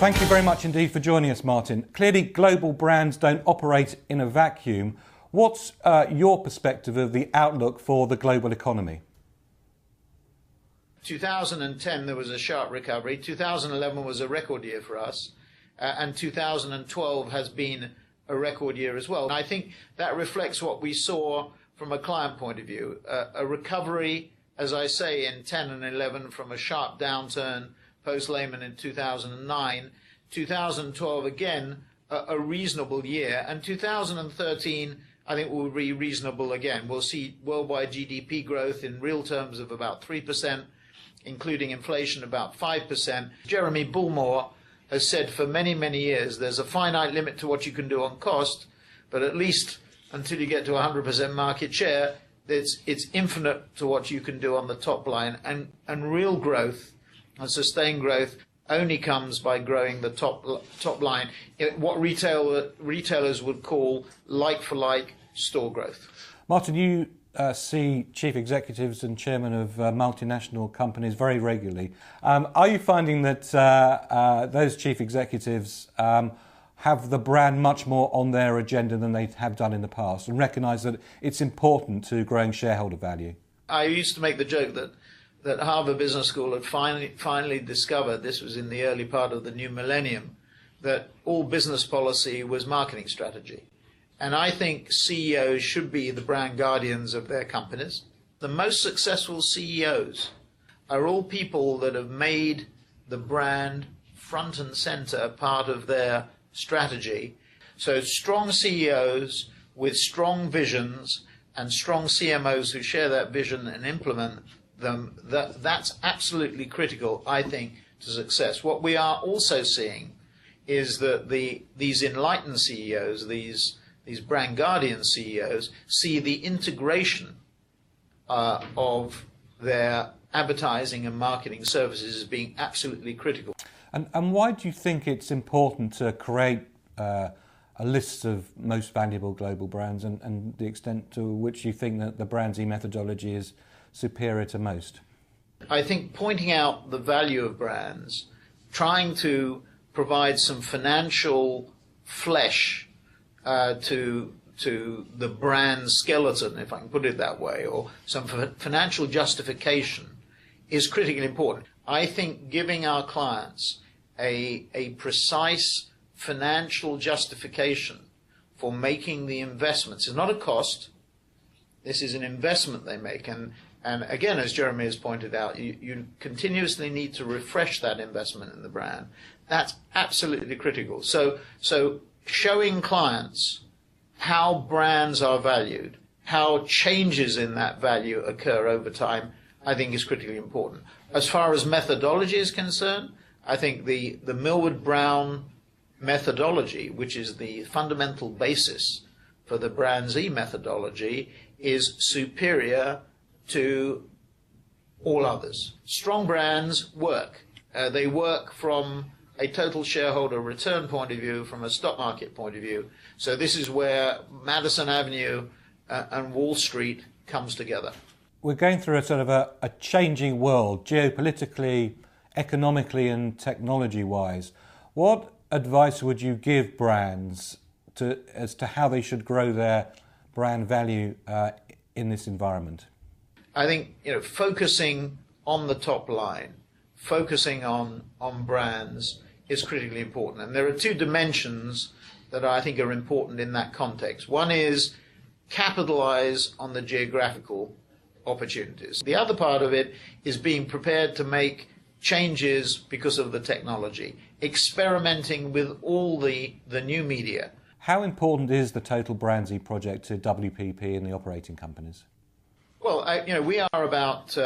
Thank you very much indeed for joining us, Martin. Clearly, global brands don't operate in a vacuum. What's your perspective of the outlook for the global economy? 2010, there was a sharp recovery. 2011 was a record year for us. And 2012 has been a record year as well. And I think that reflects what we saw from a client point of view. A recovery, as I say, in 10 and 11 from a sharp downturn post-Lehman in 2009. 2012, again, a reasonable year. And 2013, I think, will be reasonable again. We'll see worldwide GDP growth in real terms of about 3%, including inflation about 5%. Jeremy Bullmore has said for many, many years there's a finite limit to what you can do on cost, but at least until you get to 100% market share, it's infinite to what you can do on the top line. And real growth and sustained growth only comes by growing the top line, what retailers would call like-for-like store growth. Martin, you see chief executives and chairmen of multinational companies very regularly. Are you finding that those chief executives have the brand much more on their agenda than they have done in the past and recognise that it's important to growing shareholder value? I used to make the joke that Harvard Business School had finally discovered, this was in the early part of the new millennium, that all business policy was marketing strategy. And I think CEOs should be the brand guardians of their companies. The most successful CEOs are all people that have made the brand front and center part of their strategy. So strong CEOs with strong visions and strong CMOs who share that vision and implement them, that's absolutely critical, I think, to success. What we are also seeing is that these enlightened CEOs, these brand guardian CEOs, see the integration of their advertising and marketing services as being absolutely critical. And why do you think it's important to create a list of most valuable global brands and the extent to which you think that the BrandZ methodology is superior to most? I think pointing out the value of brands, trying to provide some financial flesh to the brand skeleton, if I can put it that way, or some financial justification is critically important. I think giving our clients a precise financial justification for making the investments is not a cost. This is an investment they make. And again, as Jeremy has pointed out, you continuously need to refresh that investment in the brand. That's absolutely critical. So showing clients how brands are valued, how changes in that value occur over time, I think is critically important. As far as methodology is concerned, I think the Millward Brown methodology, which is the fundamental basis for the BrandZ methodology, is superior to all others. Strong brands work. They work from a total shareholder return point of view, from a stock market point of view. So this is where Madison Avenue and Wall Street comes together. We're going through a sort of a changing world, geopolitically, economically and technology-wise. What advice would you give brands as to how they should grow their brand value in this environment? I think focusing on the top line, focusing on brands is critically important. And there are two dimensions that I think are important in that context. One is capitalize on the geographical opportunities. The other part of it is being prepared to make changes because of the technology, experimenting with all the new media. How important is the total BrandZ project to WPP and the operating companies? Well, we are about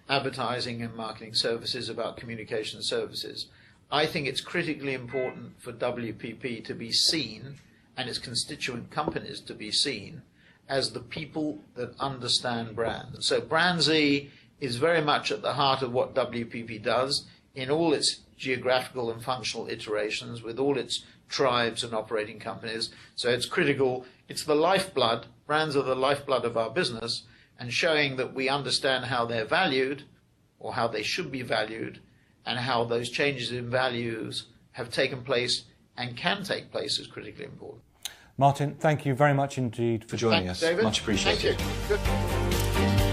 advertising and marketing services, about communication services. I think it's critically important for WPP to be seen, and its constituent companies to be seen, as the people that understand brands. So BrandZ is very much at the heart of what WPP does in all its geographical and functional iterations, with all its tribes and operating companies. So it's critical. It's the lifeblood. Brands are the lifeblood of our business, and showing that we understand how they're valued, or how they should be valued, and how those changes in values have taken place and can take place is critically important. Martin, thank you very much indeed for joining us. David. Much appreciated. Thank you. Good.